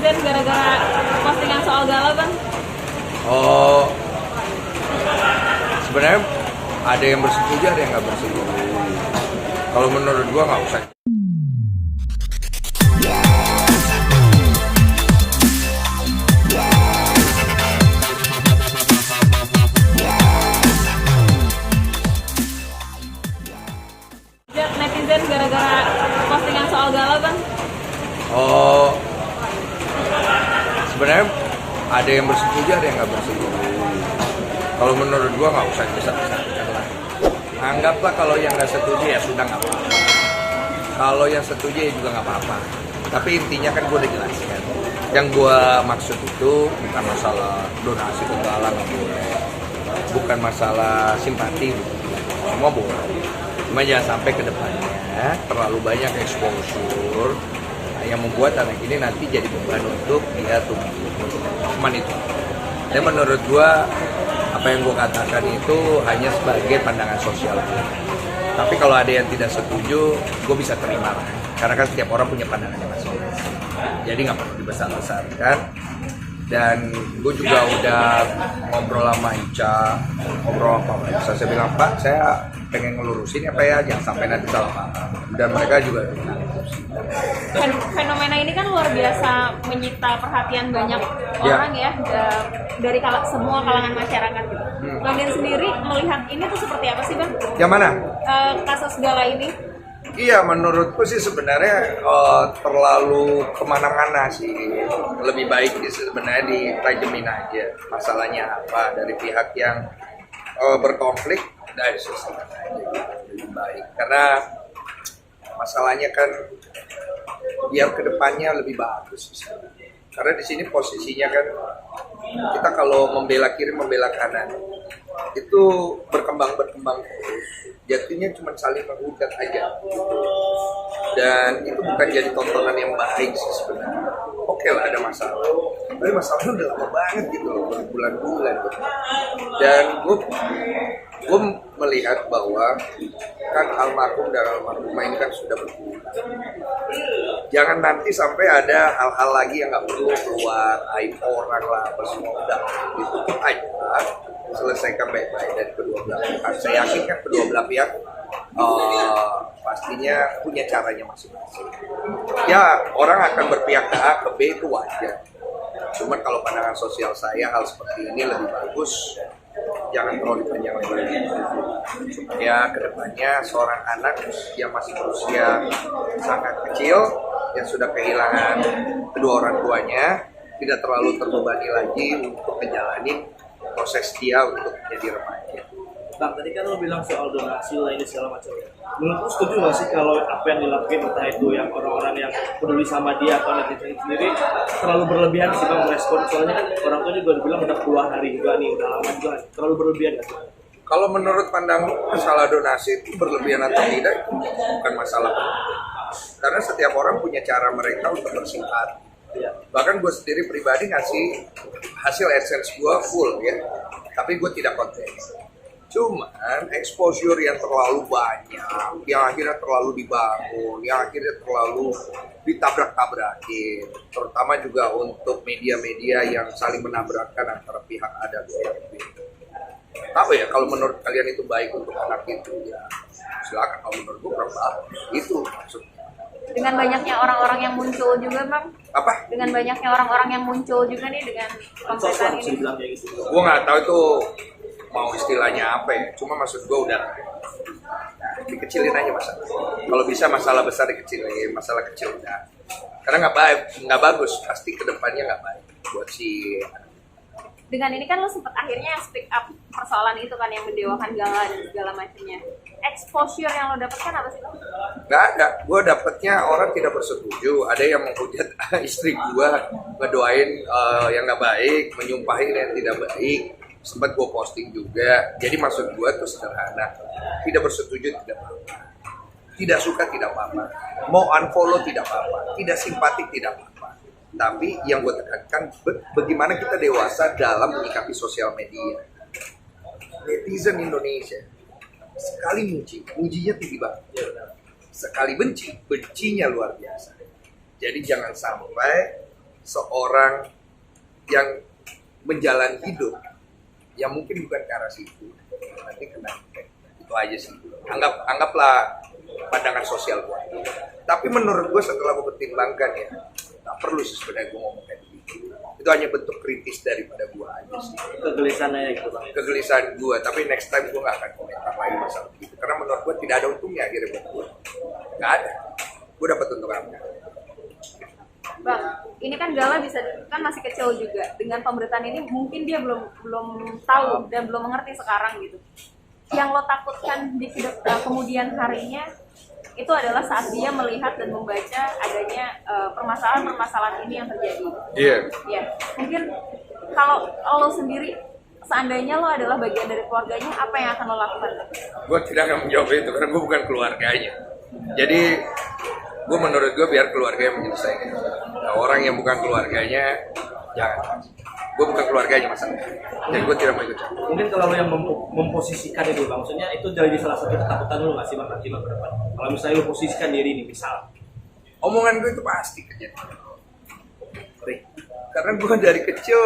netizen gara-gara postingan soal galau bang? Oh, sebenarnya ada yang bersetuju, ada yang nggak bersetuju. Kalau menurut gua nggak usah. Netizen gara-gara postingan soal galau bang? Oh, sebenarnya ada yang bersetuju, ada yang nggak bersetuju. Kalau menurut gua nggak usah besar-besarkan lah. Anggaplah kalau yang nggak setuju ya sudah nggak apa-apa. Kalau yang setuju ya juga nggak apa-apa. Tapi intinya kan gua udah jelaskan. Yang gua maksud itu bukan masalah donasi ke galang, nggak boleh. Bukan masalah simpati, semua boleh. Cuma jangan sampai ke depannya terlalu banyak exposure yang membuat anak ini nanti jadi beban untuk dia tumbuh. Cuman itu. Dan menurut gua apa yang gua katakan itu hanya sebagai pandangan sosial. Tapi kalau ada yang tidak setuju, gua bisa terima lah. Karena kan setiap orang punya pandangannya masing-masing. Jadi nggak perlu dibesar-besarkan. Dan gue juga udah ngobrol sama Ica, ngobrol sama Pak Ica. Saya bilang, Pak, saya pengen ngelurusin apa ya, jangan sampai nanti salah paham. Dan mereka juga Fenomena ini kan luar biasa menyita perhatian banyak orang ya, dari semua kalangan masyarakat gitu. Bang Dian sendiri melihat ini tuh seperti apa sih bang? Yang mana? Kasus gala ini? Iya, menurutku sih sebenarnya terlalu kemana-mana sih. Lebih baik sebenarnya ditajemin aja masalahnya apa dari pihak yang berkonflik dari selesaikan aja lebih baik. Karena masalahnya kan biar kedepannya lebih bagus. Karena di sini posisinya kan kita kalau membela kiri membela kanan itu berkembang terus. Jatuhnya cuma saling menghujat aja gitu. Dan itu bukan jadi tontonan yang baik sih sebenarnya. Oke lah ada masalah, tapi masalahnya udah lama banget gitu loh, berbulan-bulan gitu. Dan gue melihat bahwa kan almarhum dan almarhumah ini kan sudah berguna. Jangan nanti sampai ada hal-hal lagi yang nggak perlu keluar, aib orang lah, apa semua udah gitu aja. Selesaikan baik-baik dari kedua belah pihak. Saya yakin kan kedua belah pihak pastinya punya caranya masing-masing. Ya orang akan berpihak ke A ke B itu wajar. Cuman kalau pandangan sosial saya hal seperti ini lebih bagus jangan terlalu dipanjang lebar. Supaya kedepannya seorang anak yang masih berusia sangat kecil yang sudah kehilangan kedua orang tuanya tidak terlalu terbebani lagi untuk menjalani proses dia untuk menjadi remaja. Bang, tadi kan lo bilang soal donasi lah ini segala macam. Menurut lo setuju nggak sih kalau apa yang dilakukan entah itu yang orang-orang yang peduli sama dia atau netizen sendiri terlalu berlebihan sih bang merespon? Soalnya kan orang tua juga bilang udah puluhan hari juga nih, udah lama juga. Terlalu berlebihan nggak sih? Kalau menurut pandang masalah donasi itu berlebihan atau tidak itu bukan masalah. Karena setiap orang punya cara mereka untuk bersimpati. Ya. Bahkan gue sendiri pribadi ngasih hasil AdSense gue full ya, tapi gue tidak konten. Cuman exposure yang terlalu banyak, yang akhirnya terlalu dibangun, yang akhirnya terlalu ditabrak-tabrakin, terutama juga untuk media-media yang saling menabrakkan antara pihak A dan pihak B. Tahu ya, kalau menurut kalian itu baik untuk anak itu ya silakan. Kalau menurut gue berapa itu maksudnya. Dengan banyaknya orang-orang yang muncul juga bang? Apa? Dengan banyaknya orang-orang yang muncul juga nih dengan konten ini. Gue nggak tahu itu mau istilahnya apa ya. Cuma maksud gue udah dikecilin aja masalah. Kalau bisa masalah besar dikecilin, masalah kecil udah. Karena nggak bagus. Pasti kedepannya nggak baik buat si. Dengan ini kan lo sempet akhirnya speak up persoalan itu kan yang mendewakan gala dan segala macamnya. Exposure yang lo dapetkan apa sih lo? Nggak ada, gue dapetnya orang tidak bersetuju. Ada yang menghujat istri gue, ngedoain yang nggak baik, menyumpahin yang tidak baik. Sempat gue posting juga. Jadi maksud gue tuh sederhana, tidak bersetuju tidak apa-apa, tidak suka tidak apa-apa, mau unfollow tidak apa-apa, tidak simpatik tidak apa-apa. Tapi yang gue tekankan, bagaimana kita dewasa dalam menyikapi sosial media. Netizen Indonesia sekali mujinya tinggi banget. Sekali bencinya luar biasa. Jadi jangan sampai seorang yang menjalani hidup yang mungkin bukan ke arah situ, nanti kena itu aja sih. Anggaplah pandangan sosial gue. Tapi menurut gue setelah gue pertimbangkan ya, nggak perlu sih sebenarnya gue ngomong kayak gitu. Itu hanya bentuk kritis daripada gue aja sih. Kegelisahannya gitu bang. Kegelisahan gue, tapi next time gue nggak akan komentar lagi masalah itu. Karena menurut gue tidak ada untungnya akhirnya buat gue. Nggak ada. Gue dapat untung apa? Bang, ini kan Gala bisa kan masih kecil juga. Dengan pemberitaan ini mungkin dia belum tahu dan belum mengerti sekarang gitu. Yang lo takutkan di kemudian harinya itu adalah saat dia melihat dan membaca adanya permasalahan-permasalahan ini yang terjadi. Iya. Ya, mungkin kalau lo sendiri seandainya lo adalah bagian dari keluarganya, apa yang akan lo lakukan? Gue tidak akan menjawab itu karena gue bukan keluarganya. Jadi gue menurut gue biar keluarga yang menyelesaikan. Nah, orang yang bukan keluarganya jangan. Gue bukan keluarganya masalahnya. Dan gue tidak mau ikut. Mungkin kalau lo yang memposisikan itu bang, maksudnya itu jadi salah satu ketakutan lo nggak sih bang nanti bang ke depan? Kalau misalnya lo posisikan diri nih misal, Omongan gue itu pasti kejadian. Karena gue dari kecil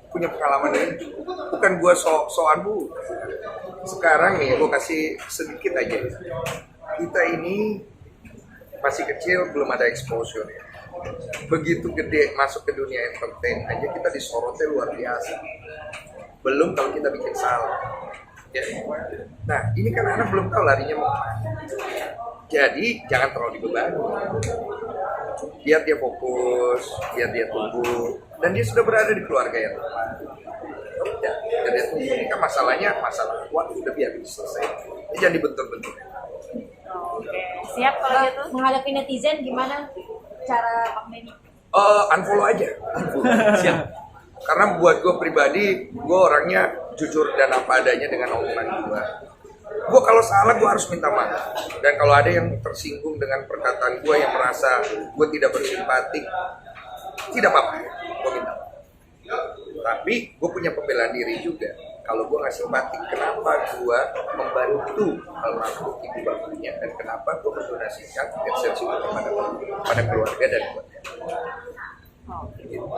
punya pengalaman ini. Bukan gue soal bu. Sekarang nih gue kasih sedikit aja. Kita ini masih kecil, belum ada exposure ya. Begitu gede masuk ke dunia entertain aja kita disorotnya luar biasa. Belum kalau kita bikin salah. Ya. Nah ini kan anak belum tahu larinya mau kemana. Jadi jangan terlalu dibebani. Biar dia fokus, biar dia tumbuh, dan dia sudah berada di keluarga yang tepat. Ya, dan dia tumbuh. Ini kan masalahnya masalah kuat, udah biar selesai. Ini jangan dibentur-bentur. Oke, siap kalau gitu. Menghadapi netizen gimana cara Pak Benny? Unfollow aja. siap. Karena buat gue pribadi, gue orangnya jujur dan apa adanya dengan omongan gue. Gue kalau salah gue harus minta maaf. Dan kalau ada yang tersinggung dengan perkataan gue yang merasa gue tidak bersimpati, tidak apa-apa, gue minta maaf. Tapi gue punya pembelaan diri juga. Kalau gue nggak simpati, kenapa gue membantu almarhum ibu bapaknya dan kenapa gue mendonasikan esensi pada keluarga dan keluarga.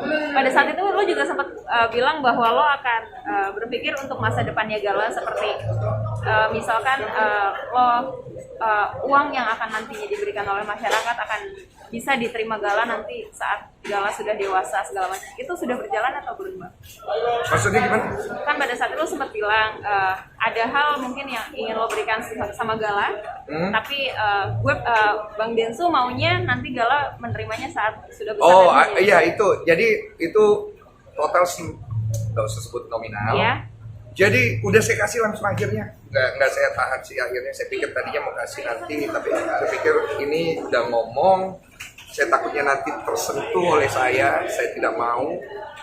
Pada saat itu lo juga sempat bilang bahwa lo akan berpikir untuk masa depannya Gala seperti misalkan uang yang akan nantinya diberikan oleh masyarakat akan bisa diterima Gala nanti saat Gala sudah dewasa segala macam. Itu sudah berjalan atau belum, Bang? Maksudnya gimana? Kan pada saat itu lo sempat bilang ada hal mungkin yang ingin lo berikan sama Gala, tapi Bang Densu maunya nanti Gala menerimanya saat sudah besar. Oh iya itu, jadi itu total sih nggak usah sebut nominal. Ya. Jadi udah saya kasih langsung akhirnya, nggak saya tahan sih akhirnya. Saya pikir tadinya mau kasih nanti, tapi saya pikir ini udah ngomong, saya takutnya nanti tersentuh oleh saya tidak mau.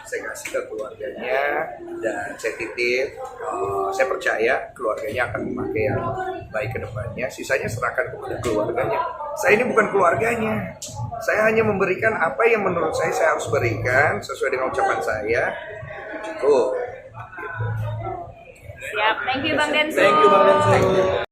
Saya kasih ke keluarganya dan saya titip, saya percaya keluarganya akan memakai yang baik ke depannya. Sisanya serahkan kepada keluarganya. Saya ini bukan keluarganya. Saya hanya memberikan apa yang menurut saya harus berikan sesuai dengan ucapan saya. Tuh. Siap, thank you Bang Densu. Thank you Bang Densu.